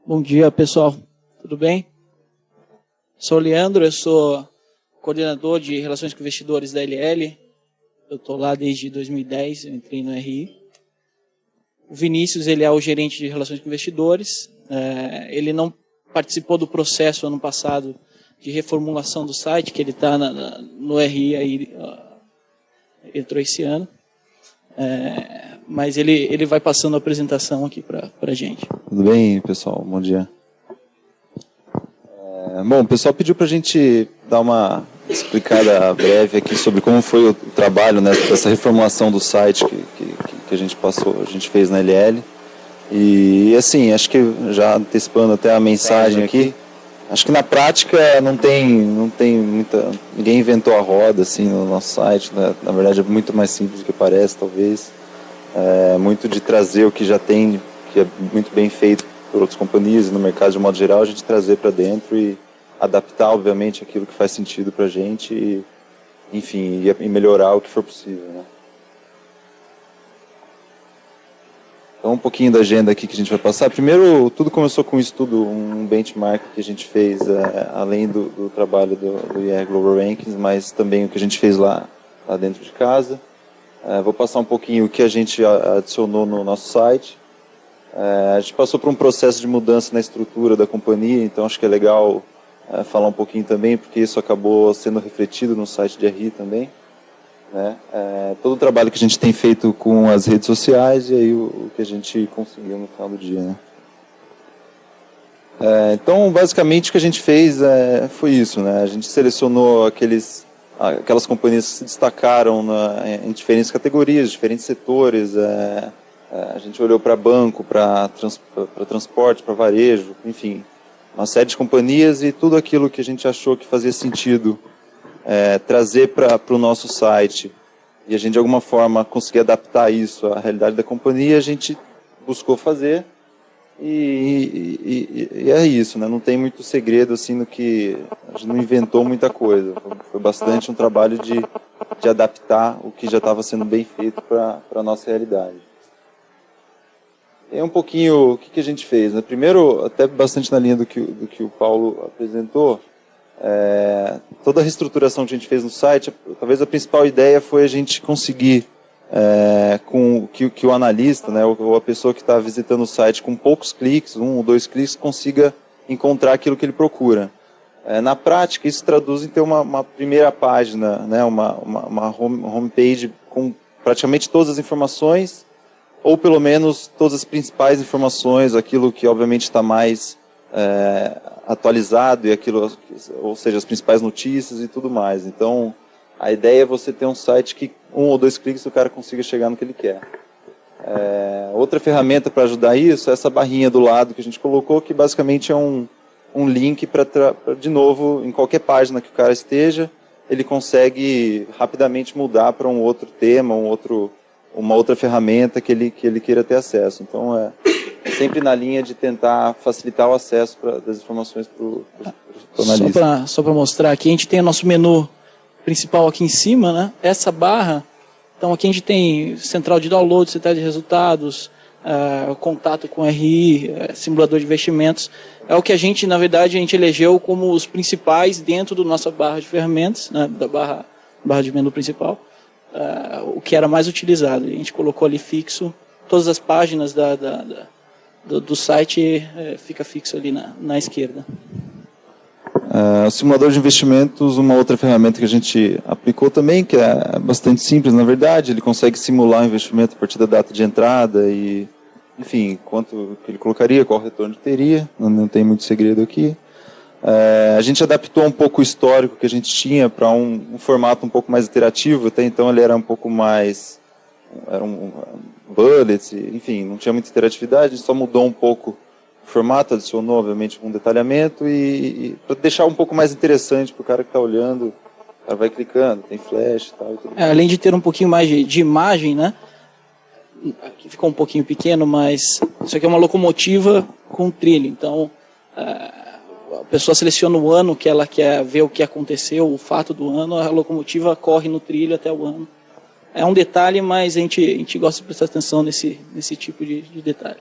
Bom dia, pessoal. Tudo bem? Sou o Leandro, eu sou coordenador de Relações com Investidores da LL. Eu estou lá desde 2010, eu entrei no RI. O Vinícius, ele é o gerente de Relações com Investidores. Ele não participou do processo ano passado de reformulação do site, que ele está no RI, aí entrou esse ano. Mas ele vai passando a apresentação aqui para a gente. Tudo bem, pessoal? Bom dia. Bom, o pessoal pediu para a gente dar uma explicada breve aqui sobre como foi o trabalho, né, dessa reformulação do site que a gente fez na LL. E assim, acho que já antecipando até a mensagem aqui, acho que na prática não tem muita, ninguém inventou a roda assim no nosso site, né? Na verdade é muito mais simples do que parece, talvez. Muito de trazer o que já tem, que é muito bem feito por outras companhias e no mercado de modo geral, a gente trazer para dentro e adaptar, obviamente, aquilo que faz sentido para a gente e, enfim, e melhorar o que for possível, né? Então, um pouquinho da agenda aqui que a gente vai passar. Primeiro, tudo começou com um estudo, um benchmark que a gente fez, além do trabalho do IR Global Rankings, mas também o que a gente fez lá dentro de casa. Vou passar um pouquinho o que a gente adicionou no nosso site. A gente passou por um processo de mudança na estrutura da companhia, então acho que é legal falar um pouquinho também, porque isso acabou sendo refletido no site de RI também, né? Todo o trabalho que a gente tem feito com as redes sociais e aí o que a gente conseguiu no final do dia, né? Então, basicamente, o que a gente fez foi isso, né? A gente selecionou aquelas companhias que se destacaram em diferentes categorias, diferentes setores. A gente olhou para banco, para transporte, para varejo, enfim, uma série de companhias e tudo aquilo que a gente achou que fazia sentido trazer para o nosso site e a gente de alguma forma conseguir adaptar isso à realidade da companhia, a gente buscou fazer e é isso, né? Não tem muito segredo assim no que a gente não inventou muita coisa, foi bastante um trabalho de adaptar o que já estava sendo bem feito para a nossa realidade. É um pouquinho o que a gente fez, né? Primeiro, até bastante na linha do que o Paulo apresentou, toda a reestruturação que a gente fez no site, talvez a principal ideia foi a gente conseguir, com que o analista, né, ou a pessoa que está visitando o site, com poucos cliques, 1 ou 2 cliques, consiga encontrar aquilo que ele procura. Na prática, isso traduz em ter uma primeira página, né, uma homepage com praticamente todas as informações, ou pelo menos todas as principais informações, aquilo que obviamente está mais atualizado, e aquilo, ou seja, as principais notícias e tudo mais. Então, a ideia é você ter um site que 1 ou 2 cliques o cara consiga chegar no que ele quer. Outra ferramenta para ajudar isso é essa barrinha do lado que a gente colocou, que basicamente é um link para, de novo, em qualquer página que o cara esteja, ele consegue rapidamente mudar para um outro tema, uma outra ferramenta que ele queira ter acesso. Então, é sempre na linha de tentar facilitar o acesso das informações para o analista. Só para mostrar aqui, a gente tem o nosso menu principal aqui em cima, né? Essa barra, então aqui a gente tem central de download, central de resultados, contato com RI, simulador de investimentos. É o que a gente, na verdade, a gente elegeu como os principais dentro da nossa barra de ferramentas, né? Da barra de menu principal. O que era mais utilizado. A gente colocou ali fixo, todas as páginas do site fica fixo ali na esquerda. O simulador de investimentos, uma outra ferramenta que a gente aplicou também, que é bastante simples, na verdade, ele consegue simular o investimento a partir da data de entrada e, enfim, quanto que ele colocaria, qual retorno teria, não tem muito segredo aqui. A gente adaptou um pouco o histórico que a gente tinha para um formato um pouco mais interativo, até então ele era um pouco mais, era bullets, enfim, não tinha muita interatividade, a gente só mudou um pouco o formato, adicionou obviamente um detalhamento e para deixar um pouco mais interessante para o cara que está olhando, o cara vai clicando, tem flash e tal. E tudo. Além de ter um pouquinho mais de imagem, né? Aqui ficou um pouquinho pequeno, mas isso aqui é uma locomotiva com trilho, então a pessoa seleciona o ano que ela quer ver o que aconteceu, o fato do ano, a locomotiva corre no trilho até o ano. É um detalhe, mas a gente gosta de prestar atenção nesse tipo de detalhe.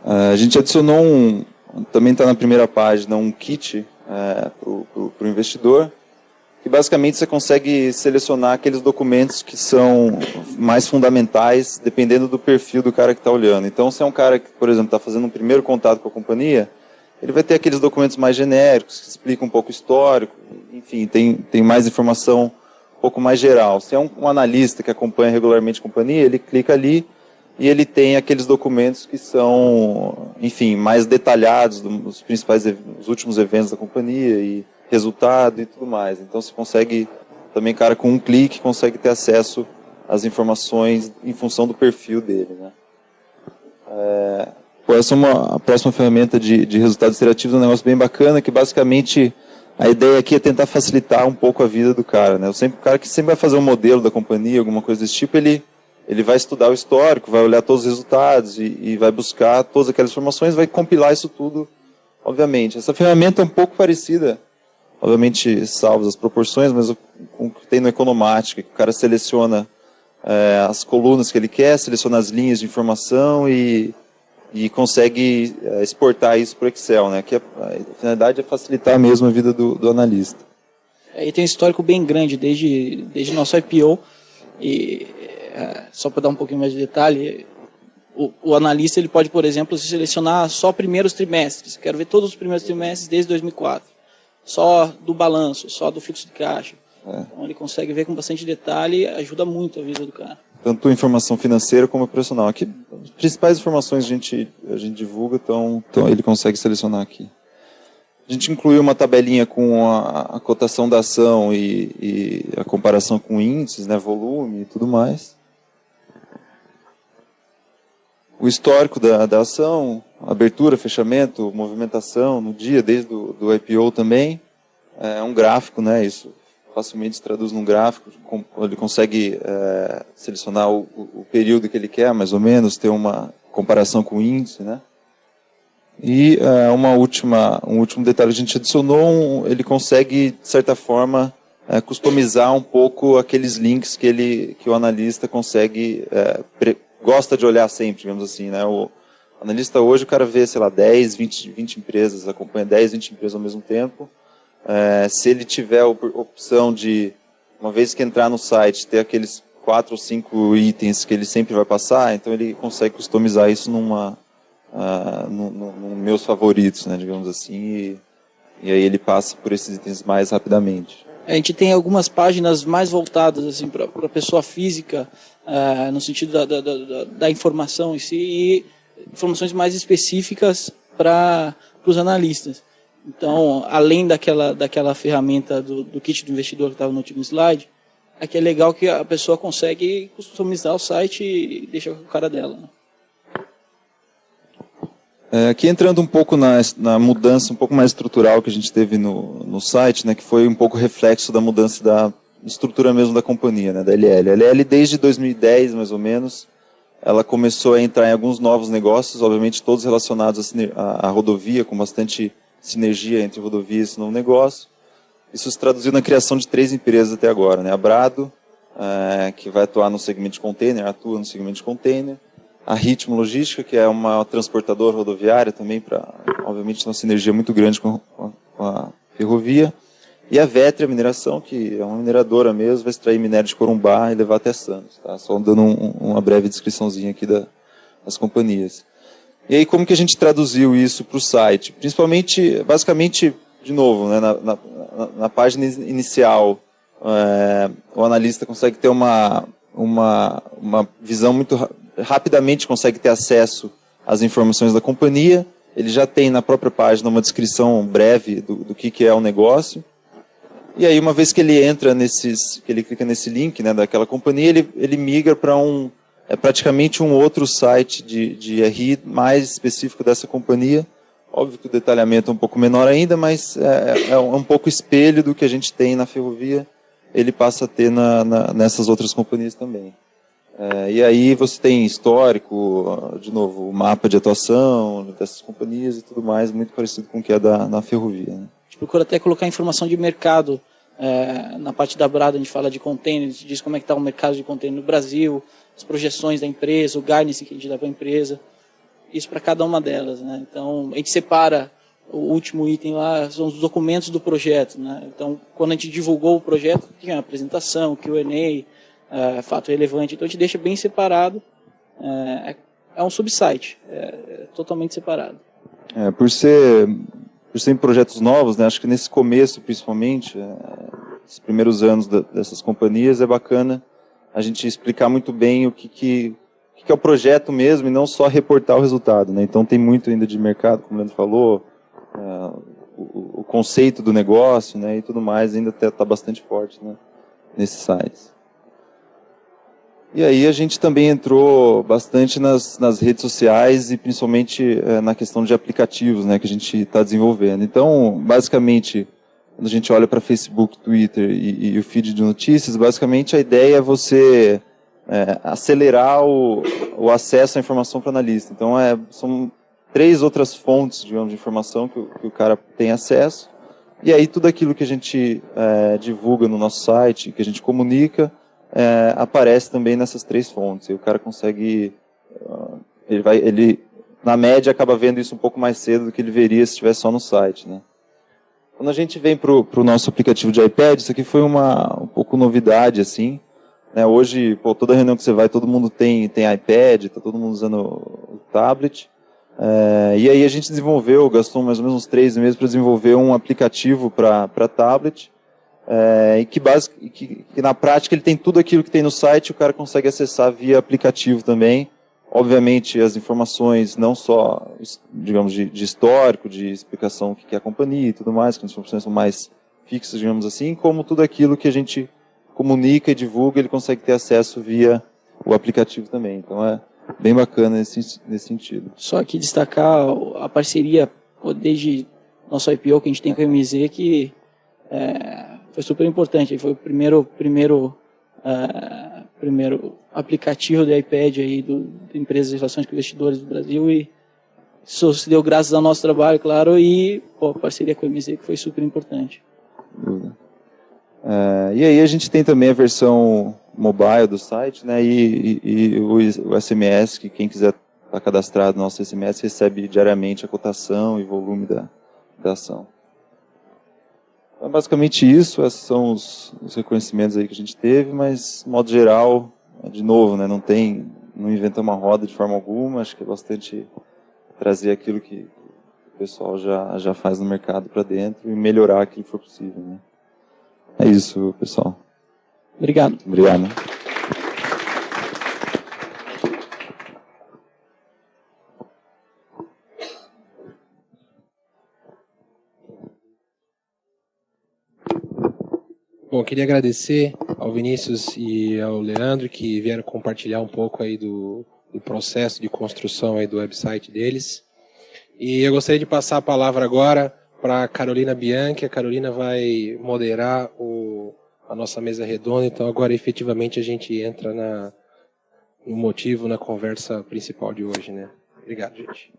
A gente adicionou também está na primeira página, um kit para o investidor, que basicamente você consegue selecionar aqueles documentos que são mais fundamentais, dependendo do perfil do cara que está olhando. Então, se é um cara que, por exemplo, está fazendo um primeiro contato com a companhia, ele vai ter aqueles documentos mais genéricos, que explicam um pouco o histórico, enfim, tem mais informação um pouco mais geral. Se é um analista que acompanha regularmente a companhia, ele clica ali e ele tem aqueles documentos que são, enfim, mais detalhados dos principais, os últimos eventos da companhia e resultado e tudo mais. Então você consegue, também, cara, com um clique, consegue ter acesso às informações em função do perfil dele, né? Essa é a próxima ferramenta de resultados iterativos, um negócio bem bacana, que basicamente a ideia aqui é tentar facilitar um pouco a vida do cara, né? O cara que sempre vai fazer um modelo da companhia, alguma coisa desse tipo, ele vai estudar o histórico, vai olhar todos os resultados e vai buscar todas aquelas informações, vai compilar isso tudo, obviamente. Essa ferramenta é um pouco parecida, obviamente, salvo as proporções, mas com o que tem no Economática, que o cara seleciona as colunas que ele quer, seleciona as linhas de informação e consegue exportar isso para o Excel, né? Que a finalidade é facilitar mesmo a vida do analista. E tem um histórico bem grande desde nosso IPO, e só para dar um pouquinho mais de detalhe, o analista ele pode, por exemplo, selecionar só primeiros trimestres. Quero ver todos os primeiros trimestres desde 2004. Só do balanço, só do fluxo de caixa. Então ele consegue ver com bastante detalhe e ajuda muito a vida do cara. Tanto informação financeira como operacional. Aqui, as principais informações a gente divulga, então ele consegue selecionar aqui. A gente incluiu uma tabelinha com a cotação da ação e a comparação com índices, né, volume e tudo mais. O histórico da ação, abertura, fechamento, movimentação no dia, desde do IPO também. É um gráfico, né, isso facilmente se traduz num gráfico, ele consegue selecionar o período que ele quer, mais ou menos, ter uma comparação com o índice, né? E um último detalhe que a gente adicionou, ele consegue, de certa forma, customizar um pouco aqueles links que o analista consegue, gosta de olhar sempre, digamos assim, né? O analista hoje, o cara vê, sei lá, 10, 20 empresas, acompanha 10, 20 empresas ao mesmo tempo. Se ele tiver a opção de, uma vez que entrar no site, ter aqueles 4 ou 5 itens que ele sempre vai passar, então ele consegue customizar isso num meus favoritos, né, digamos assim, e aí ele passa por esses itens mais rapidamente. A gente tem algumas páginas mais voltadas assim, para a pessoa física, no sentido da informação em si, e informações mais específicas para os analistas. Então, além daquela ferramenta do kit do investidor que estava no último slide, aqui é legal que a pessoa consegue customizar o site e deixar com a cara dela, né? Aqui entrando um pouco na mudança um pouco mais estrutural que a gente teve no site, né, que foi um pouco reflexo da mudança da estrutura mesmo da companhia, né, da LL. A LL, desde 2010, mais ou menos, ela começou a entrar em alguns novos negócios, obviamente todos relacionados à rodovia, com bastante sinergia entre rodovia e esse novo negócio. Isso se traduziu na criação de 3 empresas até agora, né? A Brado, que vai atuar no segmento de container, atua no segmento de container. A Ritmo Logística, que é uma transportadora rodoviária também, obviamente, uma sinergia muito grande com a ferrovia. E a Vetria Mineração, que é uma mineradora mesmo, vai extrair minério de Corumbá e levar até Santos. Tá? Só dando uma breve descriçãozinha aqui das companhias. E aí, como que a gente traduziu isso para o site? Principalmente, basicamente, de novo, né, na página inicial, o analista consegue ter uma visão muito rapidamente, consegue ter acesso às informações da companhia. Ele já tem na própria página uma descrição breve do que é o negócio. E aí, uma vez que ele entra que ele clica nesse link, né, daquela companhia, ele migra para praticamente um outro site de RI mais específico dessa companhia. Óbvio que o detalhamento é um pouco menor ainda, mas é um pouco espelho do que a gente tem na ferrovia, ele passa a ter nessas outras companhias também. E aí você tem histórico, de novo, o mapa de atuação dessas companhias e tudo mais, muito parecido com o que é na ferrovia, né? A gente procura até colocar informação de mercado. Na parte da Brado a gente fala de container, a gente diz como é que está o mercado de container no Brasil, as projeções da empresa, o guidance que a gente dá para a empresa. isso para cada uma delas, né? Então, a gente separa o último item lá, são os documentos do projeto, né? Então, quando a gente divulgou o projeto, tinha a apresentação, Q&A, fato relevante, então a gente deixa bem separado, é um subsite, totalmente separado. Por ser em projetos novos, né, acho que nesse começo, principalmente, os primeiros anos dessas companhias, é bacana a gente explicar muito bem o que é o projeto mesmo e não só reportar o resultado, né? Então tem muito ainda de mercado, como o Leandro falou, o conceito do negócio, né, e tudo mais ainda está bastante forte, né, nesses sites. E aí a gente também entrou bastante nas redes sociais e principalmente na questão de aplicativos, né, que a gente está desenvolvendo. Então, basicamente, quando a gente olha para Facebook, Twitter e o feed de notícias, basicamente a ideia é você acelerar o acesso à informação para o analista. Então, são 3 outras fontes, digamos, de informação que o cara tem acesso. E aí tudo aquilo que a gente divulga no nosso site, que a gente comunica, aparece também nessas 3 fontes. E o cara consegue, ele na média acaba vendo isso um pouco mais cedo do que ele veria se estivesse só no site, né? Quando a gente vem para o nosso aplicativo de iPad, isso aqui foi um pouco novidade, assim, né? Hoje, toda reunião que você vai, todo mundo tem iPad, está todo mundo usando o tablet. E aí a gente gastou mais ou menos uns 3 meses para desenvolver um aplicativo para tablet, e que na prática ele tem tudo aquilo que tem no site, o cara consegue acessar via aplicativo também. Obviamente as informações não só, digamos, de histórico, de explicação do que é a companhia e tudo mais, que as informações são mais fixas, digamos assim, como tudo aquilo que a gente comunica e divulga, ele consegue ter acesso via o aplicativo também. Então é bem bacana nesse sentido. Só aqui destacar a parceria desde nosso IPO que a gente tem com a MZ, que foi super importante. Foi o primeiro aplicativo de iPad aí de empresas de relações com investidores do Brasil, e isso se deu graças ao nosso trabalho, claro, e a parceria com a MZ, que foi super importante. E aí a gente tem também a versão mobile do site, né, e o SMS, que quem quiser estar cadastrado no nosso SMS recebe diariamente a cotação e volume da ação. Então, basicamente isso, esses são os reconhecimentos aí que a gente teve, mas, de modo geral, de novo, né, não inventa uma roda de forma alguma, acho que é bastante trazer aquilo que o pessoal já faz no mercado para dentro e melhorar aquilo que for possível, né. É isso, pessoal. Obrigado. Obrigado. Bom, queria agradecer ao Vinícius e ao Leandro que vieram compartilhar um pouco aí do processo de construção aí do website deles. E eu gostaria de passar a palavra agora para a Carolina Bianchi. A Carolina vai moderar a nossa mesa redonda, então agora efetivamente a gente entra no motivo, na conversa principal de hoje, né? Obrigado, gente.